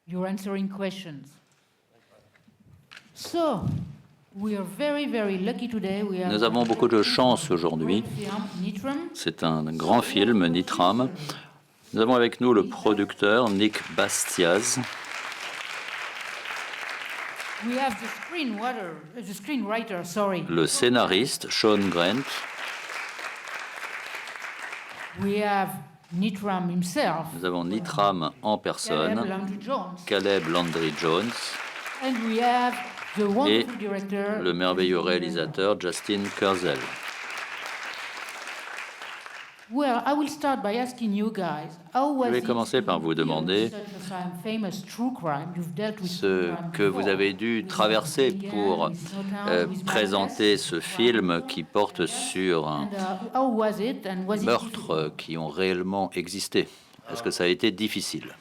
you're answering questions. So, we are very, very lucky today. Nous avons beaucoup de chance aujourd'hui. C'est un grand film, Nitram. Nous avons avec nous le producteur Nick Bastiaz. Le scénariste Sean Grant. Nous avons Nitram en personne, Caleb Landry Jones, et le merveilleux réalisateur Justin Kurzel. Je vais commencer par vous demander ce que vous avez dû traverser pour présenter ce film qui porte sur un meurtre qui ont réellement existé. Est-ce que ça a été difficile?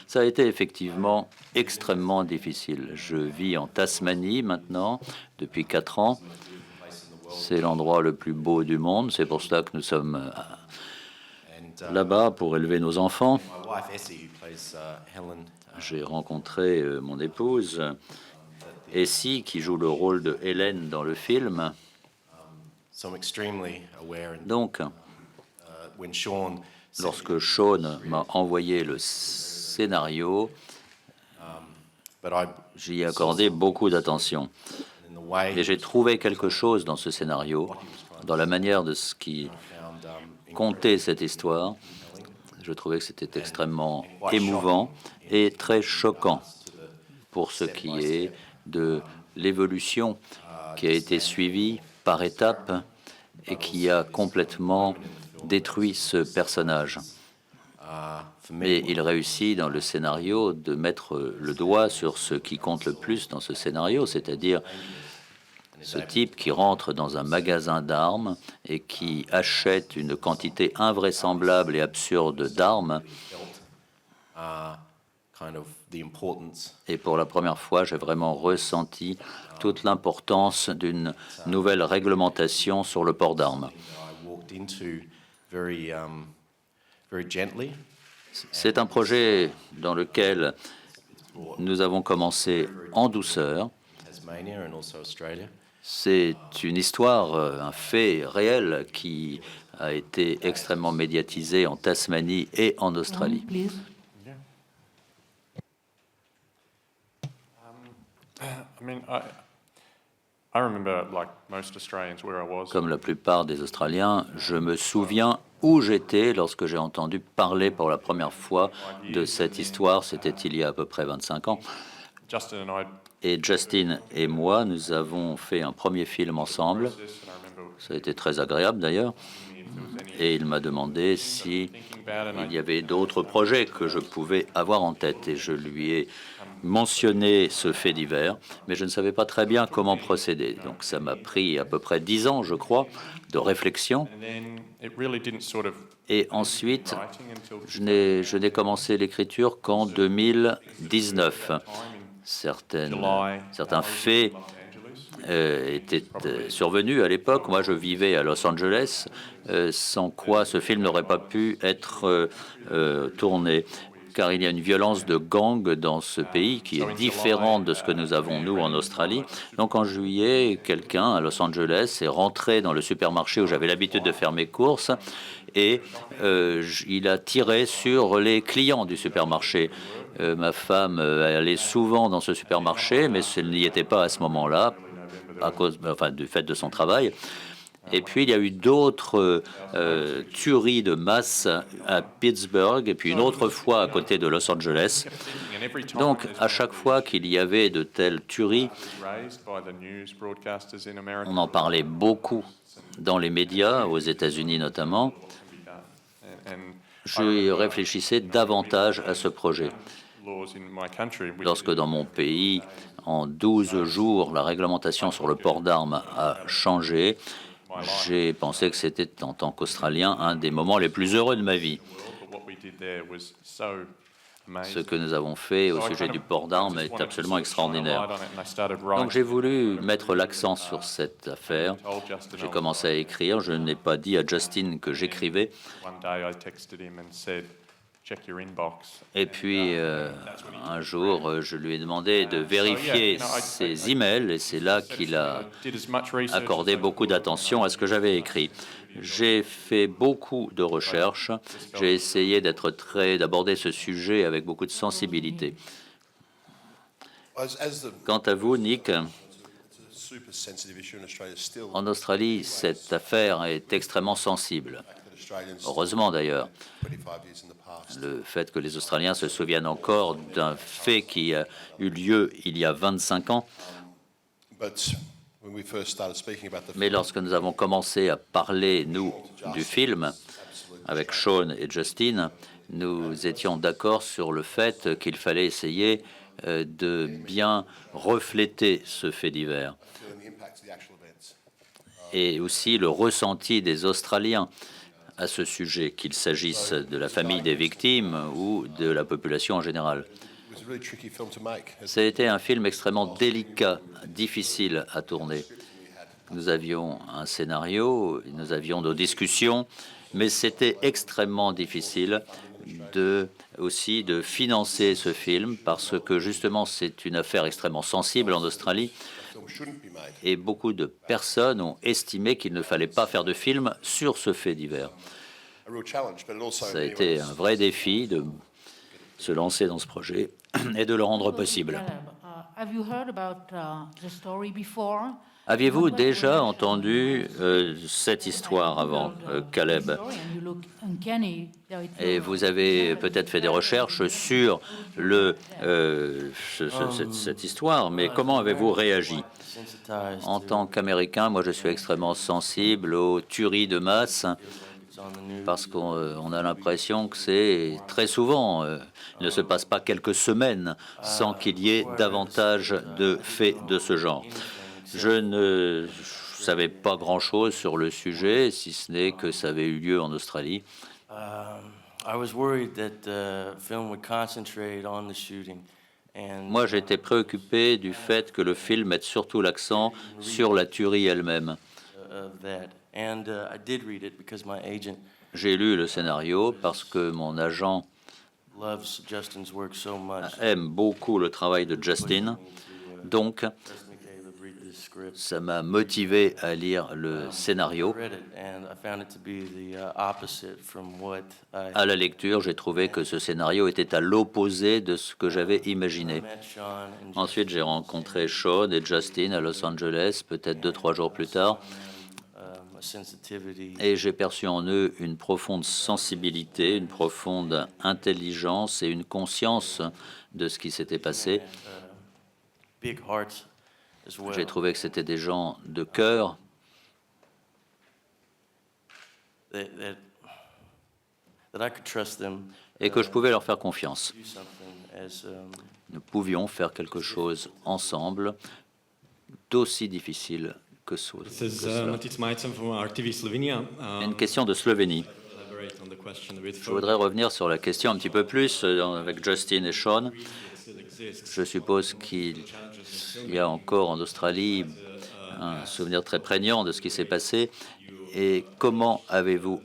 Ça a été effectivement extrêmement difficile. Je vis en Tasmanie maintenant depuis 4 ans. C'est l'endroit le plus beau du monde. C'est pour cela que nous sommes là-bas pour élever nos enfants. J'ai rencontré mon épouse, Essie, qui joue le rôle de Hélène dans le film. Donc, lorsque Sean m'a envoyé le scénario, j'y ai accordé beaucoup d'attention. Et j'ai trouvé quelque chose dans ce scénario, dans la manière de ce qui contait cette histoire. Je trouvais que c'était extrêmement émouvant et très choquant pour ce qui est de l'évolution qui a été suivie par étapes et qui a complètement détruit ce personnage. Mais il réussit dans le scénario de mettre le doigt sur ce qui compte le plus dans ce scénario, c'est-à-dire ce type qui rentre dans un magasin d'armes et qui achète une quantité invraisemblable et absurde d'armes. Et pour la première fois, j'ai vraiment ressenti toute l'importance d'une nouvelle réglementation sur le port d'armes. C'est un projet dans lequel nous avons commencé en douceur. C'est une histoire, un fait réel qui a été extrêmement médiatisé en Tasmanie et en Australie. Comme la plupart des Australiens, je me souviens où j'étais lorsque j'ai entendu parler pour la première fois de cette histoire. C'était il y a à peu près 25 ans. Et Justin et moi, nous avons fait un premier film ensemble. Ça a été très agréable d'ailleurs. Et il m'a demandé si il y avait d'autres projets que je pouvais avoir en tête. Et je lui ai mentionné ce fait divers, mais je ne savais pas très bien comment procéder. Donc ça m'a pris à peu près 10 ans, je crois, de réflexion. Et ensuite, je n'ai commencé l'écriture qu'en 2019. Certains faits étaient survenus à l'époque. Moi, je vivais à Los Angeles, sans quoi ce film n'aurait pas pu être tourné, car il y a une violence de gang dans ce pays qui est différente de ce que nous avons, nous, en Australie. Donc, en juillet, quelqu'un à Los Angeles est rentré dans le supermarché où j'avais l'habitude de faire mes courses et il a tiré sur les clients du supermarché. Ma femme allait souvent dans ce supermarché, mais elle n'y était pas à ce moment-là, à cause, du fait de son travail. Et puis, il y a eu d'autres tueries de masse à Pittsburgh, et puis une autre fois à côté de Los Angeles. Donc, à chaque fois qu'il y avait de telles tueries, on en parlait beaucoup dans les médias, aux États-Unis notamment. Je réfléchissais davantage à ce projet. Lorsque dans mon pays, en 12 jours, la réglementation sur le port d'armes a changé, j'ai pensé que c'était, en tant qu'Australien, un des moments les plus heureux de ma vie. Ce que nous avons fait au sujet du port d'armes est absolument extraordinaire. Donc j'ai voulu mettre l'accent sur cette affaire. J'ai commencé à écrire. Je n'ai pas dit à Justin que j'écrivais. Et puis, un jour, je lui ai demandé de vérifier ses emails, et c'est là qu'il a accordé beaucoup d'attention à ce que j'avais écrit. J'ai fait beaucoup de recherches, j'ai essayé d'aborder ce sujet avec beaucoup de sensibilité. Quant à vous, Nick, en Australie, cette affaire est extrêmement sensible. Heureusement d'ailleurs, le fait que les Australiens se souviennent encore d'un fait qui a eu lieu il y a 25 ans. Mais lorsque nous avons commencé à parler, nous, du film, avec Sean et Justin, nous étions d'accord sur le fait qu'il fallait essayer de bien refléter ce fait divers et aussi le ressenti des Australiens à ce sujet, qu'il s'agisse de la famille des victimes ou de la population en général. Ça a été un film extrêmement délicat, difficile à tourner. Nous avions un scénario, nous avions nos discussions, mais c'était extrêmement difficile aussi de financer ce film parce que justement c'est une affaire extrêmement sensible en Australie et beaucoup de personnes ont estimé qu'il ne fallait pas faire de film sur ce fait divers. Ça a été un vrai défi de se lancer dans ce projet et de le rendre possible. Aviez-vous déjà entendu cette histoire avant, Caleb? Et vous avez peut-être fait des recherches sur cette histoire, mais comment avez-vous réagi? En tant qu'Américain, moi je suis extrêmement sensible aux tueries de masse parce qu'on a l'impression que c'est très souvent, il ne se passe pas quelques semaines sans qu'il y ait davantage de faits de ce genre. Je ne savais pas grand-chose sur le sujet, si ce n'est que ça avait eu lieu en Australie. Moi, j'étais préoccupé du fait que le film mette surtout l'accent sur la tuerie elle-même. J'ai lu le scénario parce que mon agent aime beaucoup le travail de Justin, donc ça m'a motivé à lire le scénario. À la lecture, j'ai trouvé que ce scénario était à l'opposé de ce que j'avais imaginé. Ensuite, j'ai rencontré Sean et Justin à Los Angeles, peut-être 2-3 jours plus tard, et j'ai perçu en eux une profonde sensibilité, une profonde intelligence et une conscience de ce qui s'était passé. J'ai trouvé que c'était des gens de cœur et que je pouvais leur faire confiance. Nous pouvions faire quelque chose ensemble d'aussi difficile que cela. Une question de Slovénie. Je voudrais revenir sur la question un petit peu plus avec Justin et Sean. Je suppose qu'il y a encore en Australie un souvenir très prégnant de ce qui s'est passé. Et comment avez-vous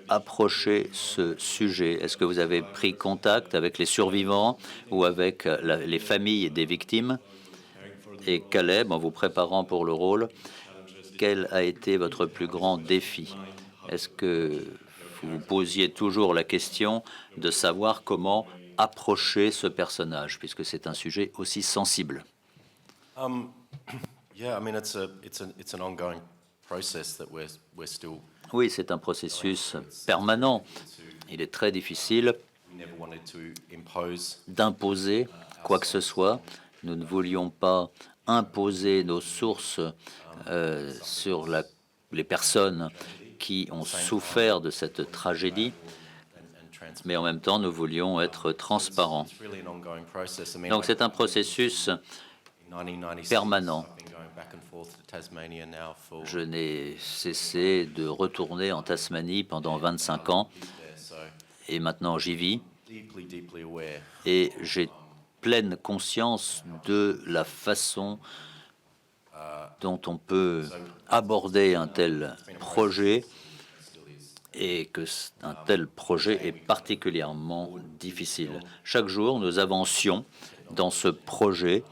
approché ce sujet? Est-ce que vous avez pris contact avec les survivants ou avec les familles des victimes? Et Caleb, en vous préparant pour le rôle, quel a été votre plus grand défi? Est-ce que vous vous posiez toujours la question de savoir comment approcher ce personnage, puisque c'est un sujet aussi sensible? Oui, c'est un processus permanent. Il est très difficile d'imposer quoi que ce soit. Nous ne voulions pas imposer nos sources sur les personnes qui ont souffert de cette tragédie, mais en même temps, nous voulions être transparents. Donc, c'est un processus permanent. Je n'ai cessé de retourner en Tasmanie pendant 25 ans, et maintenant j'y vis, et j'ai pleine conscience de la façon dont on peut aborder un tel projet et que un tel projet est particulièrement difficile. Chaque jour, nous avancions dans ce projet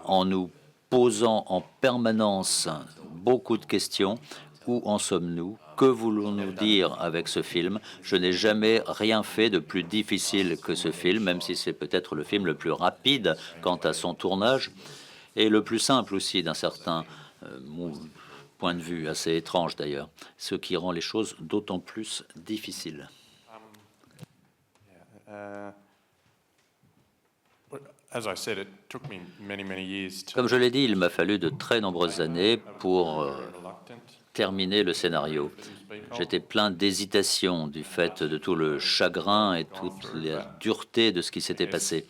en nous posant en permanence beaucoup de questions. Où en sommes-nous? Que voulons-nous dire avec ce film? Je n'ai jamais rien fait de plus difficile que ce film, même si c'est peut-être le film le plus rapide quant à son tournage et le plus simple aussi d'un certain point de vue, assez étrange d'ailleurs, ce qui rend les choses d'autant plus difficiles. Comme je l'ai dit, il m'a fallu de très nombreuses années pour terminer le scénario. J'étais plein d'hésitation du fait de tout le chagrin et toute la dureté de ce qui s'était passé.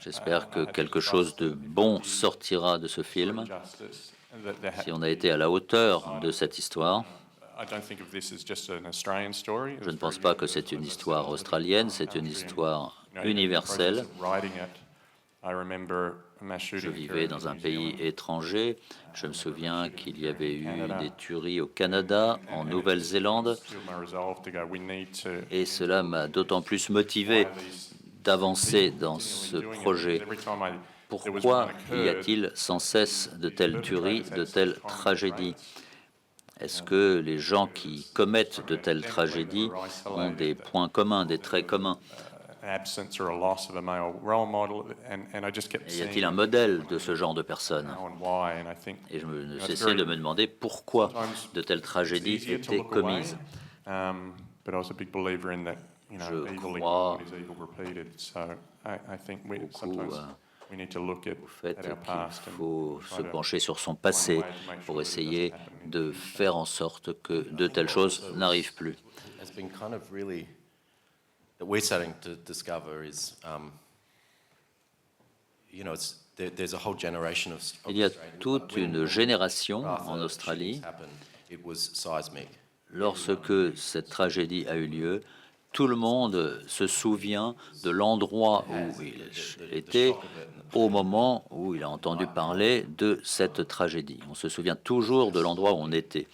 J'espère que quelque chose de bon sortira de ce film, si on a été à la hauteur de cette histoire. Je ne pense pas que c'est une histoire australienne, c'est une histoire universelle. Je vivais dans un pays étranger. Je me souviens qu'il y avait eu des tueries au Canada, en Nouvelle-Zélande, et cela m'a d'autant plus motivé d'avancer dans ce projet. Pourquoi y a-t-il sans cesse de telles tueries, de telles tragédies? Est-ce que les gens qui commettent de telles tragédies ont des points communs, des traits communs? Y a-t-il un modèle de ce genre de personnes? Et je ne cessais de me demander pourquoi de telles tragédies étaient commises. Je crois beaucoup au fait qu'il faut se pencher sur son passé pour essayer de faire en sorte que de telles choses n'arrivent plus. That we're starting to discover is, there's a whole generation of. Il y a toute une génération en Australie. Lorsque cette tragédie a eu lieu, tout le monde se souvient de l'endroit où il était au moment où il a entendu parler de cette tragédie. On se souvient toujours de l'endroit où on était.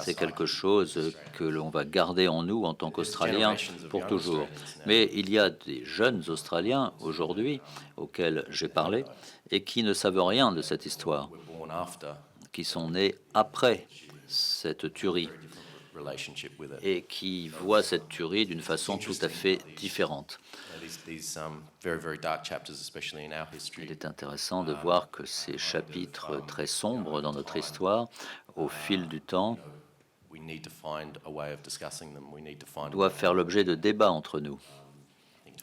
C'est quelque chose que l'on va garder en nous en tant qu'Australiens pour toujours. Mais il y a des jeunes Australiens aujourd'hui auxquels j'ai parlé et qui ne savent rien de cette histoire, qui sont nés après cette tuerie et qui voient cette tuerie d'une façon tout à fait différente. Il est intéressant de voir que ces chapitres très sombres dans notre histoire, au fil du temps, doivent faire l'objet de débats entre nous.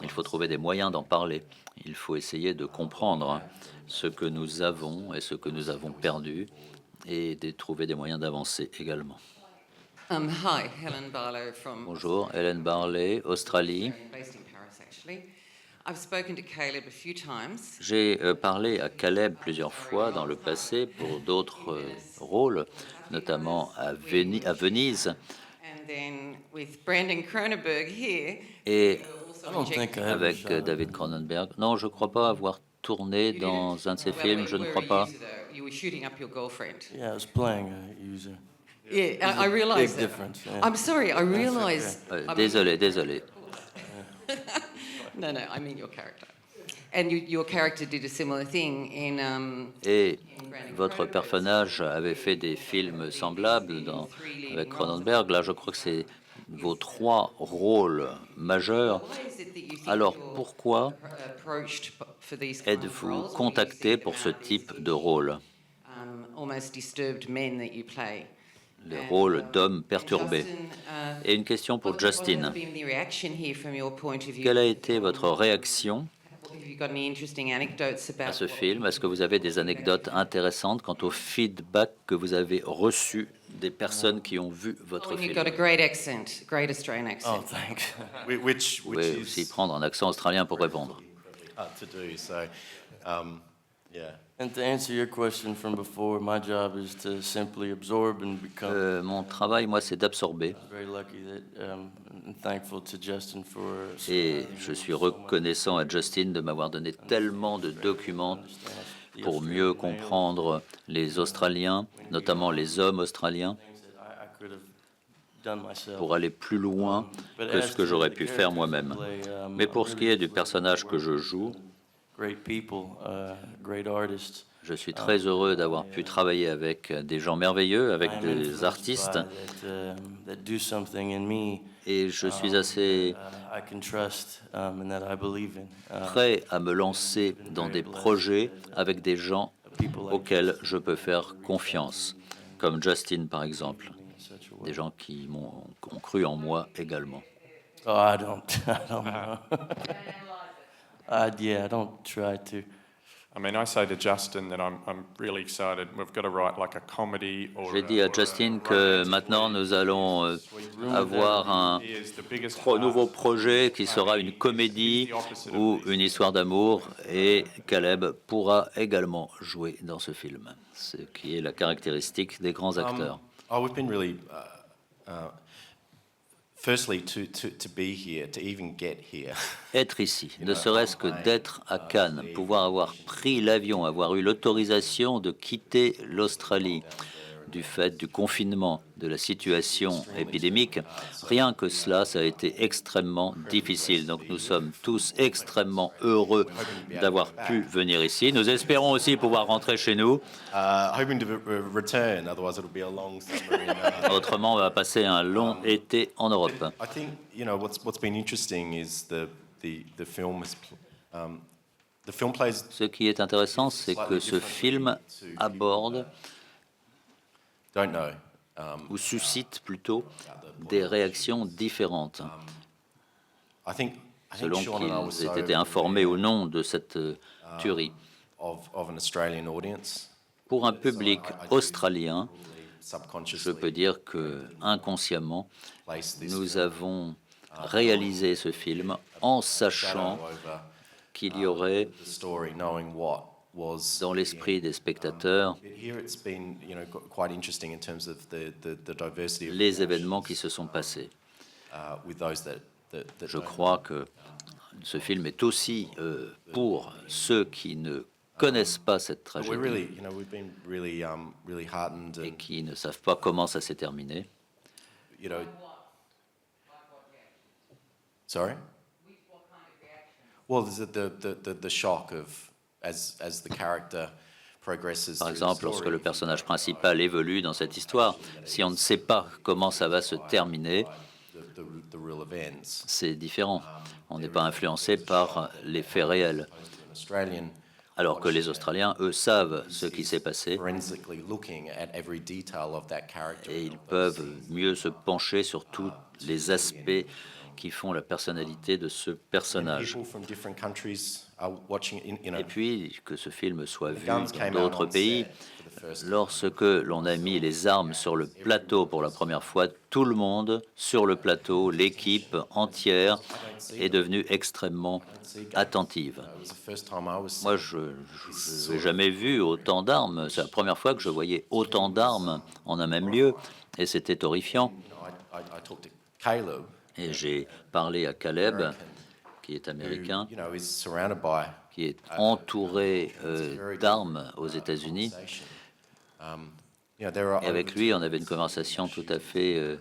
Il faut trouver des moyens d'en parler. Il faut essayer de comprendre ce que nous avons et ce que nous avons perdu et de trouver des moyens d'avancer également. Hi, Helen Barlow from Bonjour, Helen Barley, Australie. I've spoken to Caleb a few times. J'ai parlé à Caleb plusieurs fois dans le passé pour d'autres rôles, notamment à Venise. And then with Brandon Cronenberg here, Et also avec David Cronenberg. Non, je ne crois pas avoir tourné dans un de ses films, je ne crois pas. You were shooting up your girlfriend. Yeah, I was playing a user. Yeah, I realize Big that. difference. Yeah. I'm sorry, I realize. Désolé. No, I mean your character. And your character did a similar thing in. Et votre personnage avait fait des films semblables avec Cronenberg. Là, je crois que c'est vos 3 rôles majeurs. Alors, pourquoi êtes-vous contacté pour ce type de rôle? Almost disturbed men that you play. Les rôles d'hommes perturbés. Et une question pour Justin. Quelle a été votre réaction à ce film? Est-ce que vous avez des anecdotes intéressantes quant au feedback que vous avez reçu des personnes qui ont vu votre film? You've got a great accent, great Australian accent. Oh, thanks. Which Vous pouvez aussi prendre un accent australien pour répondre. hard to do. So, yeah. And to answer your question from before, my job is to simply absorb and become. Mon travail, moi, c'est d'absorber. Very lucky that and thankful to Justin for. Et je suis reconnaissant à Justin de m'avoir donné tellement de documents pour mieux comprendre les Australiens, notamment les hommes australiens, pour aller plus loin que ce que j'aurais pu faire moi-même. Mais pour ce qui est du personnage que je joue, je suis très heureux d'avoir pu travailler avec des gens merveilleux, avec des artistes, et je suis assez prêt à me lancer dans des projets avec des gens auxquels je peux faire confiance, comme Justin par exemple, des gens qui ont cru en moi également. Oh, I don't know. Yeah, I don't try to. I mean, I say to Justin that I'm really excited. We've got to write like a comedy or. J'ai dit à Justin que maintenant nous allons avoir un nouveau projet qui sera une comédie ou une histoire d'amour, et Caleb pourra également jouer dans ce film, ce qui est la caractéristique des grands acteurs. We've been really, firstly, to be here, to even get here. Être ici, ne serait-ce que d'être à Cannes, pouvoir avoir pris l'avion, avoir eu l'autorisation de quitter l'Australie du fait du confinement, de la situation épidémique, rien que cela, ça a été extrêmement difficile. Donc nous sommes tous extrêmement heureux d'avoir pu venir ici. Nous espérons aussi pouvoir rentrer chez nous. Hoping to return, otherwise it'll be a long summer in. Autrement, on va passer un long été en Europe. I think what's been interesting is the film is the film plays. Ce qui est intéressant, c'est que ce film aborde Don't know. ou suscite plutôt des réactions différentes, I think selon Sean and I were qu'ils so aient été informés ou non de cette tuerie. of an Australian audience. Pour un public australien, je Subconsciously peux dire que inconsciemment, place this nous film avons réalisé ce film en sachant over qu'il y aurait the story, knowing what was dans l'esprit des spectateurs here. It's been quite interesting in terms of the diversity of les événements qui se sont passés. with those that Je crois que ce film est aussi pour ceux qui ne connaissent pas cette we're tragédie really we've been really really heartened et and qui ne savent pas comment ça s'est terminé. Sorry. Well, there's the shock of as the character progresses. Par through the exemple, lorsque story, le personnage principal évolue dans cette histoire, si on ne sait pas comment ça va se terminer, the real events. c'est différent. On n'est pas influencé par les faits réels. An Australian Alors que les Australiens, eux, savent ce qui s'est passé forensically looking at every detail of that character. et ils peuvent mieux se pencher sur tous les aspects qui font la personnalité de ce personnage. People from different countries are watching. Et puis, que ce film soit vu guns dans came out d'autres on pays, set for the first time. lorsque l'on a mis les armes sur le plateau pour la première fois, tout le monde sur le plateau, l'équipe entière, est devenue extrêmement attentive. It was the first time I was. Moi, je n'ai jamais vu autant d'armes. C'est la première fois que je voyais autant d'armes en un même lieu, et c'était horrifiant. I talked to Caleb, Et j'ai parlé à Caleb, qui est américain, who is surrounded by. qui est entouré d'armes aux États-Unis. There are Et avec lui, on avait une conversation tout à fait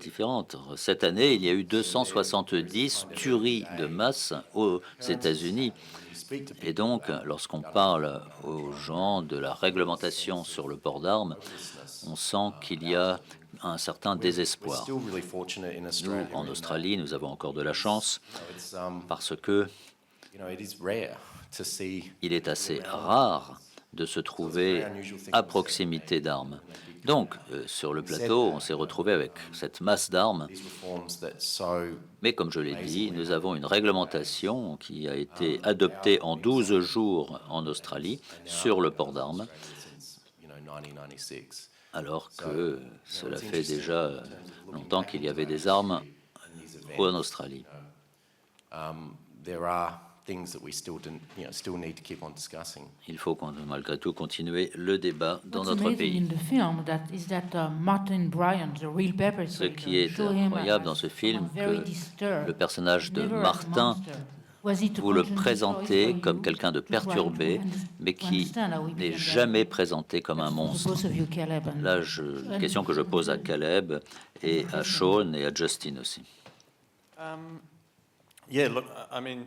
différente. Cette année, il y a eu 270 tueries de masse aux États-Unis. Et donc, lorsqu'on parle aux gens de la réglementation sur le port d'armes, on sent qu'il y a un certain désespoir. still really fortunate in Nous, Australia. en Australie, nous avons encore de la chance It's parce que it is rare to see. il est assez rare de se trouver à proximité d'armes. Donc, sur le plateau, on s'est retrouvé avec cette masse d'armes. These reforms that so Mais comme je l'ai dit, nous avons une réglementation qui a été adoptée en 12 jours en Australie sur le port d'armes, since 1996. alors que cela fait déjà longtemps qu'il y avait des armes en Australie. There are things that we still need to keep on discussing. Il faut malgré tout continuer le débat dans What's notre amazing pays. in the film that Martin Bryant, the real Ce perpetrator, qui est show him incroyable as dans ce film, someone very que disturbed, le personnage de never as a Martin monster. vous le présentez comme quelqu'un de perturbé, mais qui n'est jamais présenté comme un monstre. Là, une question que je pose à Caleb et à Sean et à Justin aussi. Yeah, look, I mean,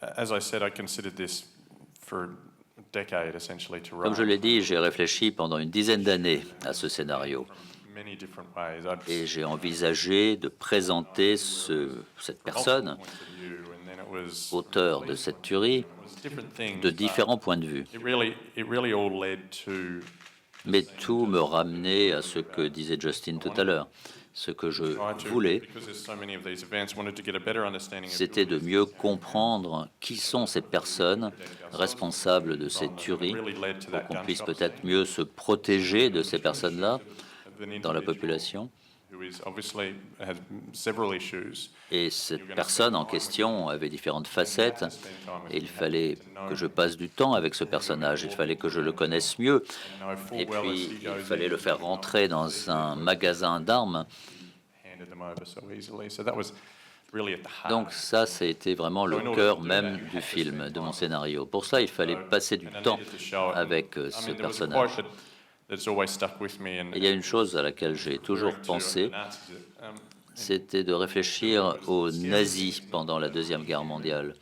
as I said, I considered this for a decade essentially to Comme je write. l'ai dit, j'ai réfléchi pendant une dizaine d'années à ce scénario Many different ways. et j'ai envisagé de présenter cette personne, auteur de cette tuerie, de différents points de vue. It really all led to Mais tout me ramenait à ce que disait Justin tout à l'heure. Ce que je voulais, c'était de mieux comprendre qui sont ces personnes responsables de ces tueries, pour qu'on puisse peut-être mieux se protéger de ces personnes-là dans la population. Et cette personne en question avait différentes facettes, et il fallait que je passe du temps avec ce personnage, il fallait que je le connaisse mieux, et puis il fallait le faire rentrer dans un magasin d'armes. Donc ça a été vraiment le cœur même du film, de mon scénario. Pour ça, il fallait passer du temps avec ce personnage. Et il y a une chose à laquelle j'ai toujours pensé, c'était de réfléchir aux nazis pendant la Deuxième Guerre mondiale.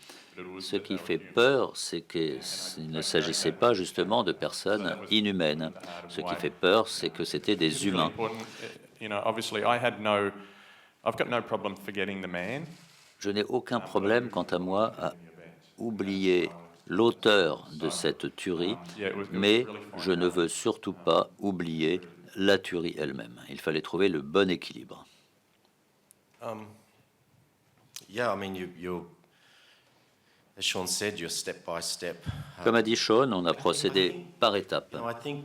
Ce qui fait peur, c'est qu'il ne s'agissait pas justement de personnes inhumaines. Ce qui fait peur, c'est que c'était des humains. Je n'ai aucun problème, quant à moi, à oublier l'auteur de cette tuerie, mais je ne veux surtout pas oublier la tuerie elle-même. Il fallait trouver le bon équilibre. Yeah, I mean, as Sean said, you're step by step. Comme a dit Sean, on a procédé par étapes. I think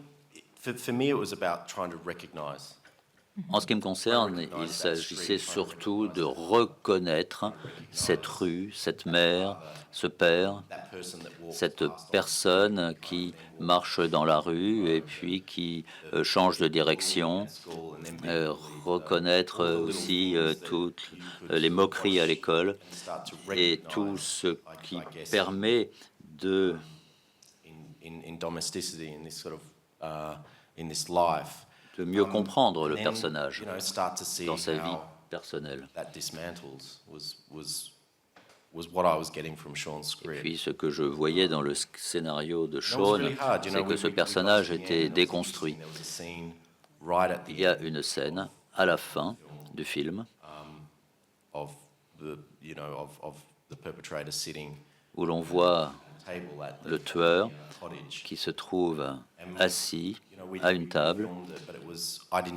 for me, it was about trying to recognize. En ce qui me concerne, il s'agissait surtout de reconnaître cette rue, cette mère, ce père, cette personne qui marche dans la rue et puis qui change de direction, reconnaître aussi toutes les moqueries à l'école et tout ce qui permet de mieux comprendre le personnage dans sa vie personnelle. Et puis ce que je voyais dans le scénario de Sean, c'est que ce personnage était déconstruit. Il y a une scène à la fin du film où l'on voit le tueur qui se trouve assis à une table.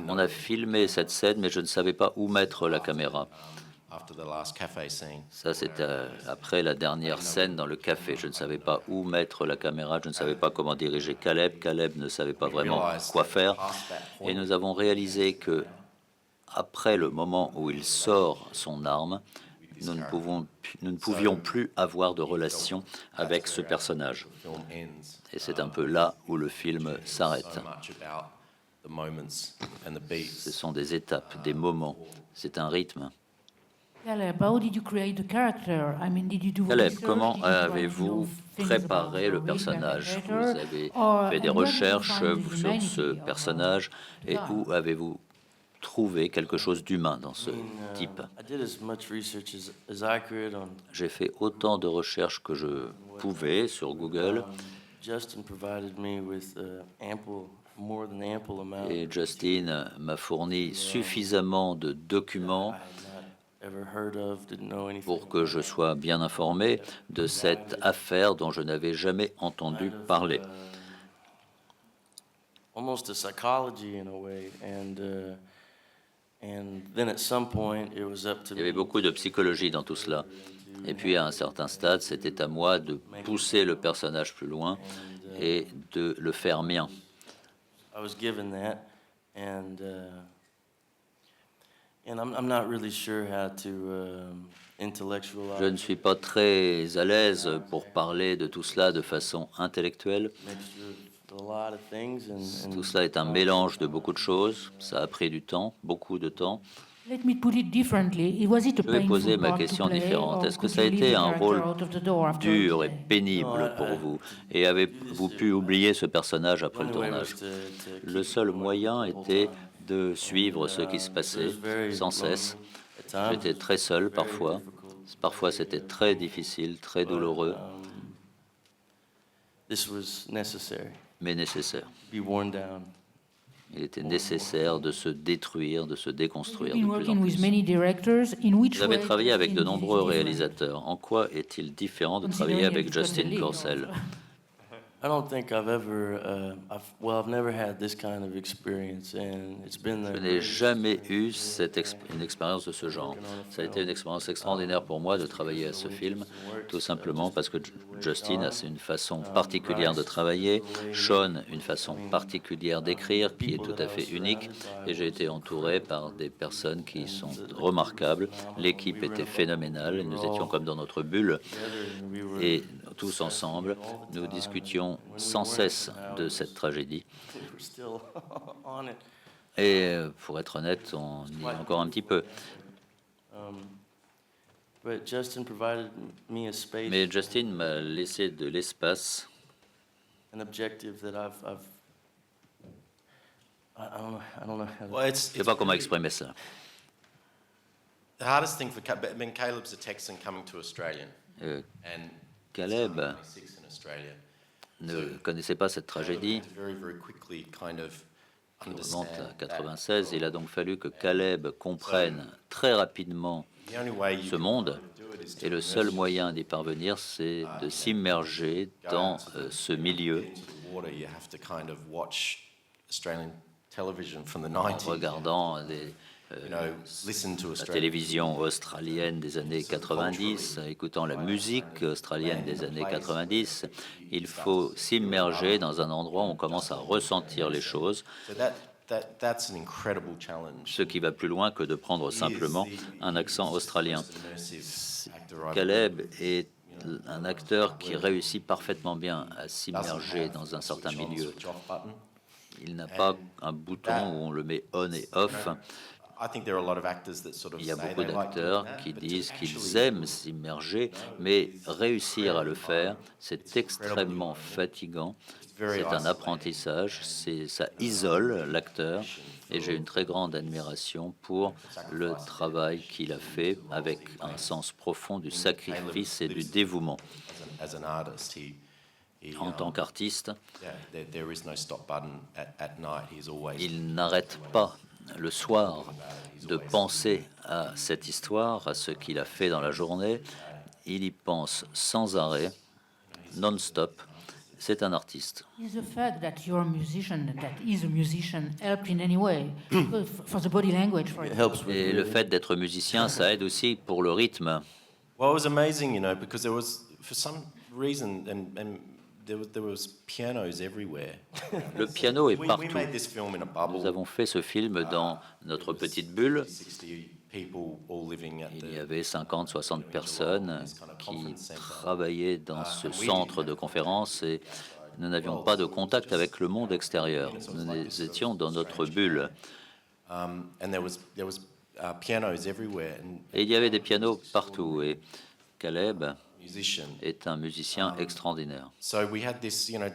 On a filmé cette scène, mais je ne savais pas où mettre la caméra. Ça, c'était après la dernière scène dans le café. Je ne savais pas où mettre la caméra, je ne savais pas comment diriger Caleb. Caleb ne savait pas vraiment quoi faire. Et nous avons réalisé que, après le moment où il sort son arme, nous ne pouvions plus avoir de relation avec ce personnage. Et c'est un peu là où le film s'arrête. Ce sont des étapes, des moments. C'est un rythme. Caleb, how did you create the character? I mean, did you do Caleb, research? comment Did you write, avez-vous things préparé about le the personnage? Rick Vous and avez Or- fait des and where did you recherches find the sur ce humanity personnage et of the où avez-vous trouvé quelque chose d'humain dans ce type? I did as much research as I could on. J'ai fait autant de recherches que je pouvais sur Google Justin provided me with more than ample amount. et Justin m'a fourni suffisamment de documents Ever heard of, didn't know anything. pour que je sois bien informé de cette affaire dont je n'avais jamais entendu parler. Almost a psychology in a way, and then at some point it was up to Il y avait me. beaucoup de psychologie dans tout cela. Et puis à un certain stade, c'était à moi de pousser le personnage plus loin et de le faire mien. I was given that, and I'm not really sure how to intellectualize. Je ne suis pas très à l'aise pour parler de tout cela de façon intellectuelle. Mixture of a lot of things, and Tout cela est un mélange de beaucoup de choses. Ça a pris du temps, beaucoup de temps. Let me put it differently. Was it a Je vais painful poser ma part to question play, différente. or Est-ce que could ça a you leave été the un character rôle out of the door after dur the et play? pénible pour vous? Et avez-vous pu oublier ce personnage après le tournage? Le seul moyen était de suivre ce qui se passait sans cesse. J'étais très seul parfois. Parfois c'était très difficile, très douloureux, This was necessary. mais nécessaire. Be worn down. Il était nécessaire de se détruire, de se déconstruire You've de been plus en working with plus. many directors. In which Vous avez way travaillé avec de Justin nombreux is different? réalisateurs. En quoi est-il différent de Considering travailler avec you've got the Justin lead Kurzel? of- I don't think I've ever, I've never had this kind of experience, and it's been Je there. n'ai jamais eu une expérience de ce genre. Ça a été une expérience extraordinaire pour moi de travailler à ce film, tout simplement parce que Justin a une façon particulière de travailler, Sean une façon particulière d'écrire qui est tout à fait unique, et j'ai été entouré par des personnes qui sont remarquables. L'équipe était phénoménale, nous étions comme dans notre bulle, et tous ensemble, nous discutions sans cesse de cette tragédie. We're still on it. Et pour être honnête, on y est encore un petit peu. But Justin provided me a space, Mais Justin m'a laissé de l'espace, an objective that I don't know how to. Well, je ne sais pas comment exprimer ça. the hardest thing for Caleb's a Texan coming to Australia, Euh, and Caleb 26 in Australia. ne connaissait pas cette tragédie. Very, very quickly kind of On remonte understand à 96, il a donc fallu que Caleb comprenne très rapidement the only way you ce monde, et le seul moyen d'y parvenir, c'est de s'immerger dans ce milieu into the water, you have to kind of watch Australian television from the en 90s. regardant You know, listen to la Australian. télévision australienne des années 90, écoutant la musique australienne des années 90. Il faut s'immerger dans un endroit où on commence à ressentir les choses, So that's an incredible challenge. ce qui va plus loin que de prendre simplement un accent australien. Caleb est un acteur qui réussit parfaitement bien à s'immerger dans un certain milieu. Il n'a pas un bouton où on le met on et off. Il y a beaucoup d'acteurs qui disent qu'ils aiment s'immerger, mais réussir à le faire, c'est extrêmement fatigant. C'est un apprentissage, ça isole l'acteur, et j'ai une très grande admiration pour le travail qu'il a fait avec un sens profond du sacrifice et du dévouement. En tant qu'artiste, il n'arrête pas le soir de penser à cette histoire, à ce qu'il a fait dans la journée. Il y pense sans arrêt, non-stop. C'est un artiste. Is the fact that you're a musician, that is a musician, helped in any way? For the body language, for It example. helps with Et le fait d'être musicien, ça aide aussi pour le rythme. Well, it was amazing, you know, because there was, for some reason, and there was pianos everywhere. Le piano est We partout. made this film in a bubble. Nous avons fait ce film dans notre petite bulle. 60 people all living at Il y the avait 50, 60 personnes qui travaillaient dans ce centre de conférence et nous n'avions pas de contact avec le monde extérieur. Nous étions dans notre bulle. and there was pianos everywhere, and Et il y avait des pianos partout. Et Caleb musician. est un musicien extraordinaire. So we had this, you know,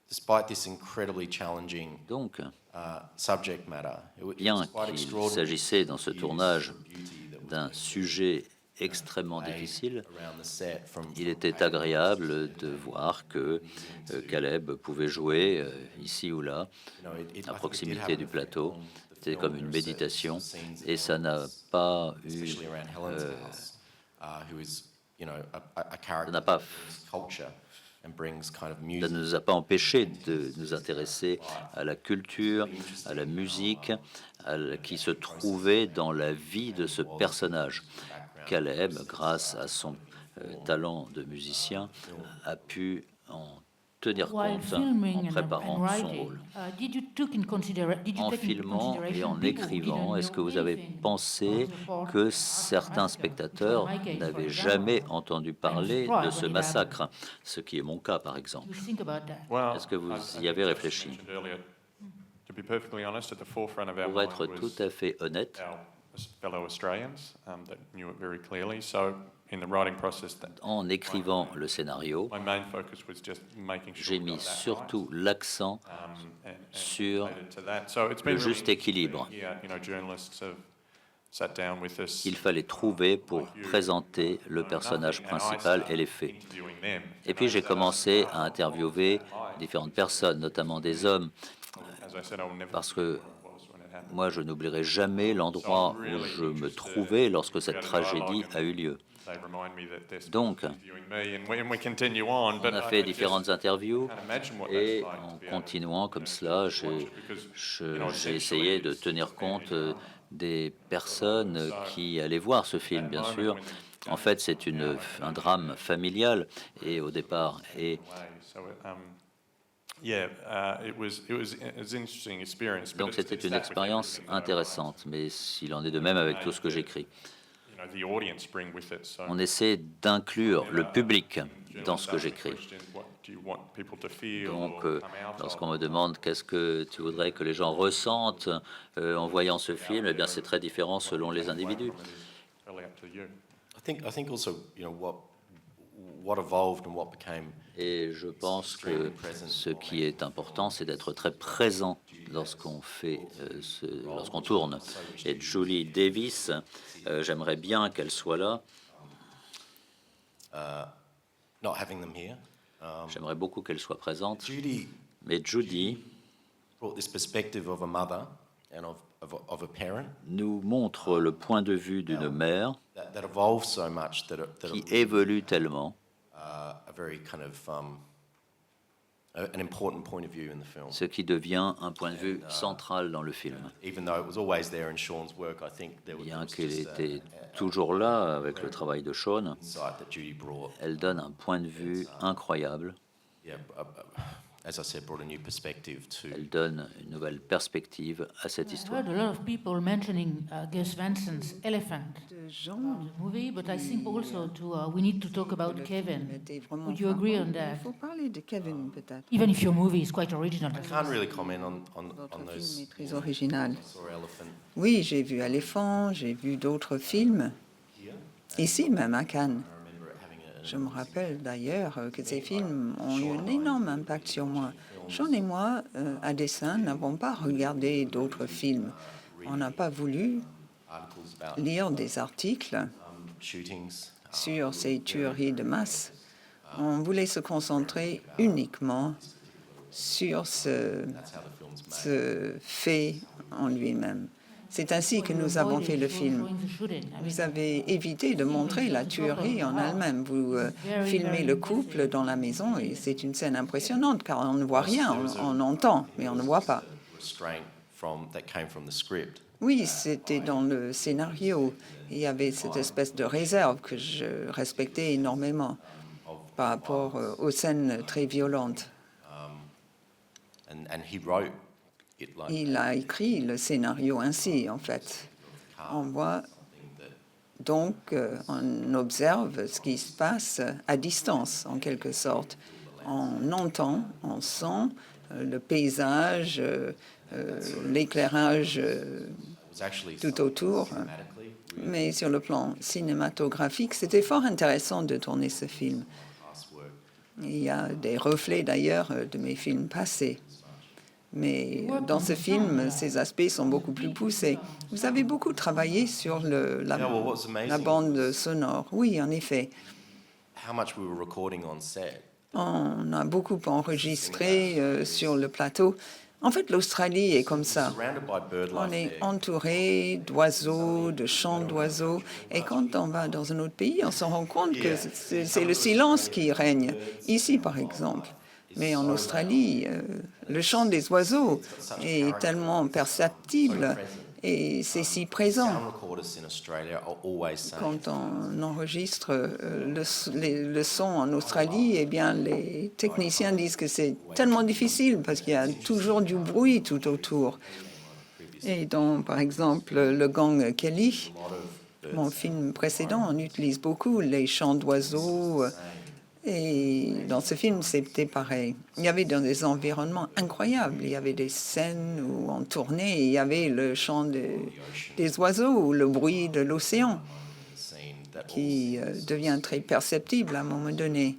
despite this incredibly challenging Donc, subject matter, it bien was quite qu'il extraordinary s'agissait dans ce to use tournage the beauty that was d'un sujet extrêmement difficile, around the set from il était agréable de voir que Caleb pouvait jouer ici ou là, you know, I think à it proximité did have du an plateau. effect on the C'était film. comme une There were méditation certain scenes et ça n'a pas eu, especially around Helen's house, who is, you know, a character n'a pas- that brings culture and brings kind of ça music. ne nous a pas empêché de nous intéresser à la culture, à la musique, qui se trouvait dans la vie de ce personnage. Caleb, grâce à son talent de musicien, a pu en tenir While compte en filming and préparant son writing, rôle. did you En take into filmant et consideration en people who écrivant, didn't est-ce que know vous avez anything pensé about the Fort que Massacre? certains spectateurs In my case, for n'avaient example, jamais entendu parler surprised de when ce it happened. massacre, ce qui est mon cas par exemple? You think about that. Well, Est-ce que vous I y avez just réfléchi? mentioned earlier, to be perfectly honest, at the forefront of our Pour mind être was tout à fait honnête, our fellow Australians that knew it very clearly. So in the writing process, en écrivant le scénario, my main focus was just making sure j'ai we mis got that surtout l'accent right, and sur related to that. So it's been le really juste équilibre interesting to hear, journalists have sat down with us. qu'il fallait trouver pour présenter le personnage principal et les faits. Et puis j'ai commencé à interviewer différentes personnes, notamment des hommes, parce que moi je n'oublierai jamais l'endroit où je me trouvais lorsque cette tragédie a eu lieu. Donc, on a fait différentes interviews et en continuant comme cela, j'ai essayé de tenir compte des personnes qui allaient voir ce film, bien sûr. En fait, c'est un drame familial et au départ. Et donc c'était une expérience intéressante, mais il en est de même avec tout ce que j'écris. On essaie d'inclure le public dans ce que j'écris. Donc, lorsqu'on me demande qu'est-ce que tu voudrais que les gens ressentent en voyant ce film, eh bien, c'est très différent selon les individus. I think also, what evolved and what became. Et je pense que ce qui est important, c'est d'être très présent lorsqu'on lorsqu'on tourne. Et Julie Davis, j'aimerais bien qu'elle soit là. Not having them here. J'aimerais beaucoup qu'elle soit présente. Judy Mais Judy brought this perspective of a mother and of a parent nous montre le point de vue d'une mère that evolves so much that qui it évolue tellement, a very kind of an important point of view in the film. ce qui devient un point de vue central dans le film. Even though it was always there in Sean's work, I think there was Bien just qu'elle était toujours là avec le travail de Sean, insight that Judy brought. elle donne un point de vue incroyable. Yeah, as I said, brought a new perspective to. Elle donne une nouvelle perspective à cette I histoire. heard a lot of people mentioning Gus Van Sant's Elephant De gens movie, but I think also we need to talk about le Kevin. film était vraiment Would you agree on frappant. that? Il faut parler de Kevin peut-être. Even if your movie is quite original. I can't really comment on Votre those. film est très original. Saw Elephant Oui, j'ai vu Éléphant, j'ai vu d'autres films, here. ici même à Cannes. I remember it having a. Je me rappelle d'ailleurs que ces films ont eu un énorme impact sur moi. Sean et moi, à dessin, n'avons pas regardé d'autres films. On n'a pas voulu Articles about lire des articles shootings. sur ces tueries de masse. On voulait se concentrer uniquement sur That's how the film's made. ce fait en lui-même. C'est ainsi que nous avons fait le film. Vous avez évité de montrer la tuerie en elle-même. Vous filmez le couple dans la maison et c'est une scène impressionnante car on ne voit rien, on entend, mais on ne voit pas. Restraint that came from the script. Oui, c'était dans le scénario. Il y avait cette espèce de réserve que je respectais énormément par rapport aux scènes très violentes. And he wrote it like Il a écrit le scénario ainsi, en fait. On voit donc, on observe ce qui se passe à distance, en quelque sorte. On entend, on sent le paysage, l'éclairage was actually tout autour. thematically Mais sur le plan cinématographique, c'était fort intéressant de tourner ce film. past work. Il y a des reflets d'ailleurs de mes films passés. Mais dans ce film, ces aspects sont beaucoup plus poussés. Vous avez beaucoup travaillé sur la bande sonore. Oui, en effet. How much we were recording on set. On a beaucoup enregistré sur le plateau. En fait, l'Australie est comme ça. Surrounded by bird On life est there. entouré d'oiseaux, de chants d'oiseaux. Et quand on va dans un autre pays, on se rend compte que c'est le silence qui règne. Ici, par exemple. Mais en Australie, le chant des oiseaux est tellement perceptible et c'est si présent. Sound recorders in Australia are always saying Quand on enregistre le son en Australie, eh bien, les techniciens disent que c'est tellement difficile parce qu'il y a toujours du bruit tout autour. Et dans, par exemple, le gang Kelly, mon film précédent, on utilise beaucoup les chants d'oiseaux Et dans ce film, c'était pareil. Il y avait dans des environnements incroyables. Il y avait des scènes où on tournait et il y avait le chant des oiseaux ou le bruit de l'océan qui devient très perceptible à un moment donné.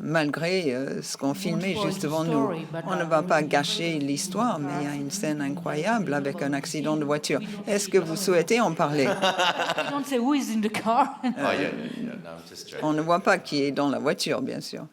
Malgré ce qu'on filmait juste devant nous. On ne va pas gâcher l'histoire, mais il y a une scène incroyable avec un accident de voiture. Est-ce que vous souhaitez en parler? You don't say who is in the car. Oh, yeah. No, I'm just joking. On ne voit pas qui est dans la voiture, bien sûr.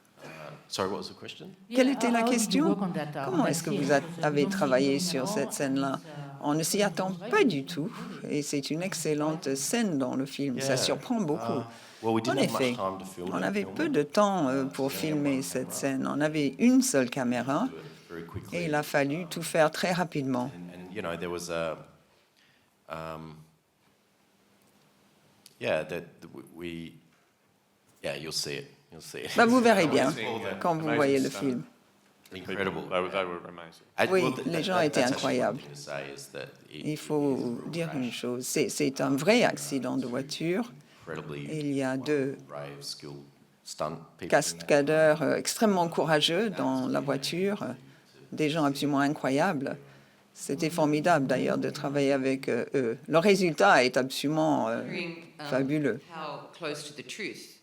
Sorry, what was the question? Quelle était la How did you question? work on that, Comment on est-ce que that vous scene? avez You don't see travaillé it sur at cette all, scène-là? On ne s'y attend pas du tout, et c'est une excellente scène dans le film. Ça surprend beaucoup. Well, we En didn't have much effet, time to film on it, avait peu de temps pour filmer cette scène. On avait une seule caméra very quickly. et il a fallu tout faire très rapidement. And you know, there was a, yeah, yeah, you'll see it. You'll see it. Bah, vous verrez bien quand vous voyez le film. Incredible. They were amazing. Oui, Well, les gens étaient that's actually incroyables. one thing to say is that Il faut dire une chose, c'est un vrai accident de voiture. incredibly Il y a deux brave, skilled stunt people. cascadeurs extrêmement courageux dans la voiture, des gens absolument incroyables. C'était formidable d'ailleurs de travailler avec eux. Le résultat est absolument fabuleux. How close to the truth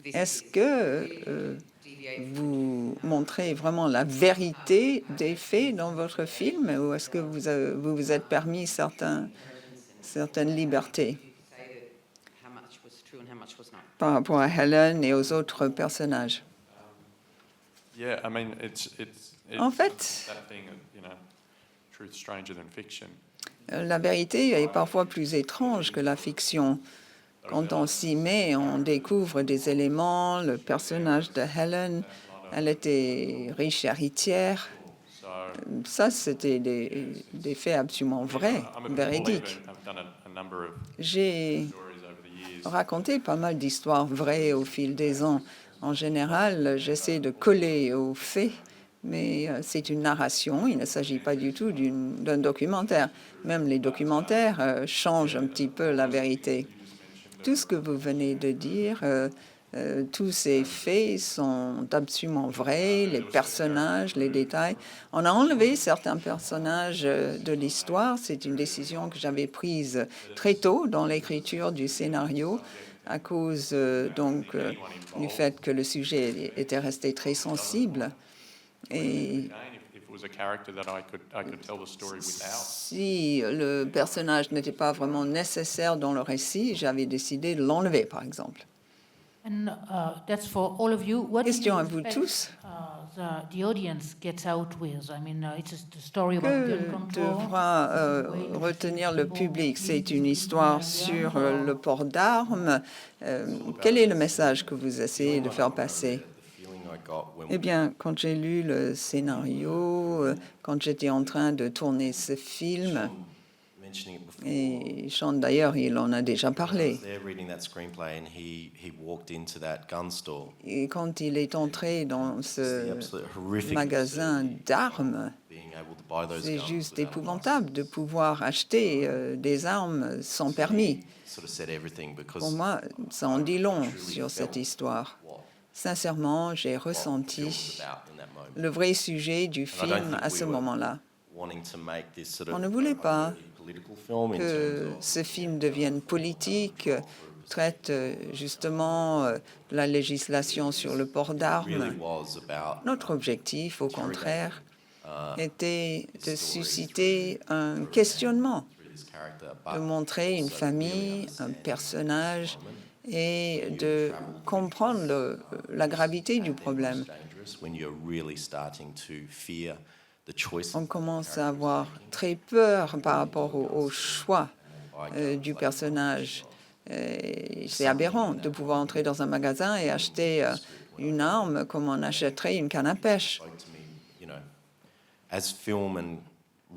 this Est-ce is. que Deviate vous montrez vraiment la vérité des faits dans votre film ou est-ce que vous vous êtes permis certaines libertés say that how much was true and how much was not. par rapport à Helen et aux autres personnages? Yeah, I mean, it's En fait, that thing, you know, truth stranger than fiction. la vérité est parfois plus étrange que la fiction. Quand on s'y met, on découvre des éléments. Le personnage de Helen, elle était riche héritière. So Ça, c'était des faits absolument vrais, I'm a big véridiques. believer. I've done a number of J'ai stories over the years. raconté pas mal d'histoires vraies au fil des ans. En général, j'essaie de coller aux faits, mais c'est une narration. Il ne s'agit pas du tout d'un documentaire. Même les documentaires changent un petit peu la vérité. Tout ce que vous venez de dire, tous ces faits sont absolument vrais, les personnages, les détails. On a enlevé certains personnages de l'histoire. C'est une décision que j'avais prise très tôt dans l'écriture du scénario à cause du fait que le sujet était resté très sensible. Et Again, if it was a character that I could tell the story without. si le personnage n'était pas vraiment nécessaire dans le récit, j'avais décidé de l'enlever, par exemple. And that's for all of you. What do Question you à vous expect, tous. the audience gets out with? I mean, it's a story about Que gun control. devra retenir le public? C'est une histoire sur le port d'armes. Quel est le message que vous essayez de faire passer? The feeling I got when Eh bien, quand j'ai lu le scénario, quand j'étais en train de tourner ce film, mentioning it before, et Sean d'ailleurs, il en a déjà I parlé, was there reading that screenplay and he walked into that gun store. et quand il est entré dans The ce absolute horrific magasin d'armes, being able to buy those c'est guns juste without a épouvantable de pouvoir acheter des armes sans permis. license. Sort of said everything because Pour moi, ça en dit long sur cette histoire. Sincèrement, j'ai what the film ressenti was about in that moment. le vrai sujet du And I don't film think à ce we were moment-là. wanting to make this sort On of ne voulait pas political film in que terms of ce film devienne politique, traite justement de la législation sur le port really d'armes. was about Notre objectif, au contraire, était de susciter un questionnement, this character, de but montrer une famille, un personnage, et de comprendre la gravité du problème. dangerous when you're really starting to fear the choices. On commence à avoir très peur par rapport au choix du personnage. C'est aberrant de pouvoir entrer dans un magasin et acheter une arme comme on achèterait une canne à pêche. Spoke to me, you know, as film and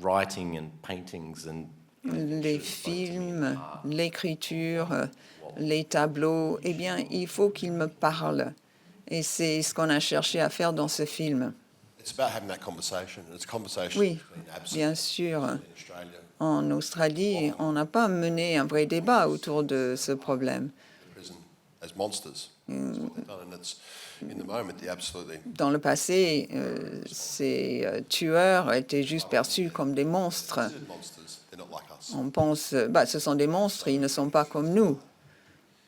writing and paintings and Les films, l'écriture, les tableaux, eh bien, il faut qu'ils me parlent. Et c'est ce qu'on a cherché à faire dans ce film. It's about having that conversation. It's a conversation Oui, between absent bien sûr. in Australia, En Australie, on n'a pas mené un vrai débat autour de ce problème. prison as monsters. And it's, in the moment, the absolutely Dans le passé, ces tueurs étaient juste perçus comme des monstres. monsters. They're not like us. On pense, ce sont des monstres, ils ne sont pas comme nous,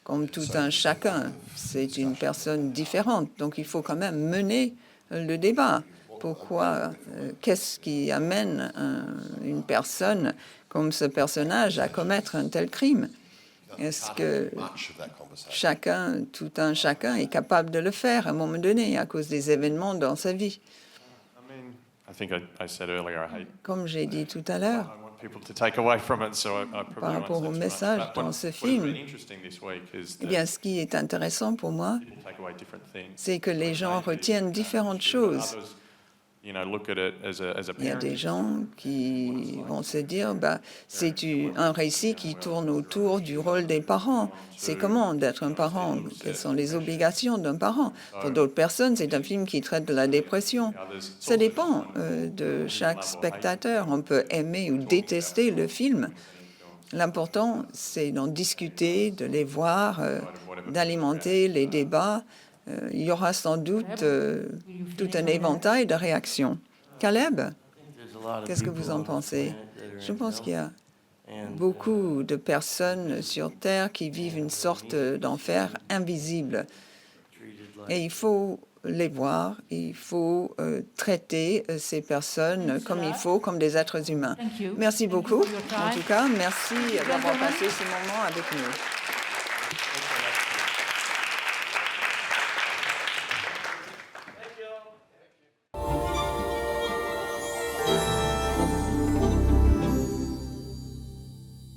comme tout un chacun. C'est une personne différente. Donc il faut quand même mener le débat. Pourquoi, qu'est-ce qui amène une personne comme ce personnage à commettre un tel crime? Est-ce que Much of that conversation. chacun, tout un chacun est capable de le faire à un moment donné à cause des événements dans sa vie? I think I said earlier, I hate. Comme j'ai dit tout à l'heure, I want people to take away from it, so I probably par won't rapport say au too much. message But dans what- ce what has film, been interesting this week is eh that bien, ce qui est intéressant pour moi, people take away different things. c'est que les gens retiennent différentes choses. Others, look at it as a Il y a parent. des gens qui vont se dire, c'est un récit qui tourne autour du rôle des parents. C'est comment d'être un parent? Quelles sont les obligations d'un parent? Pour d'autres personnes, c'est un film qui traite de la dépression. Ça dépend de chaque spectateur. On peut aimer ou détester le film. L'important, c'est d'en discuter, de les voir, d'alimenter les débats. Il y aura sans doute tout un éventail de réactions. Caleb, There's a lot of qu'est-ce que vous people en on the pensez? planet that are Je pense qu'il y a and, beaucoup de personnes sur Terre qui vivent une sorte d'enfer invisible. treated like Et il faut les voir, il faut traiter ces personnes comme il faut, comme des êtres humains. Thank you. Merci Thank you beaucoup. for your En time. tout cas, merci d'avoir Gentlemen. passé ce moment avec nous.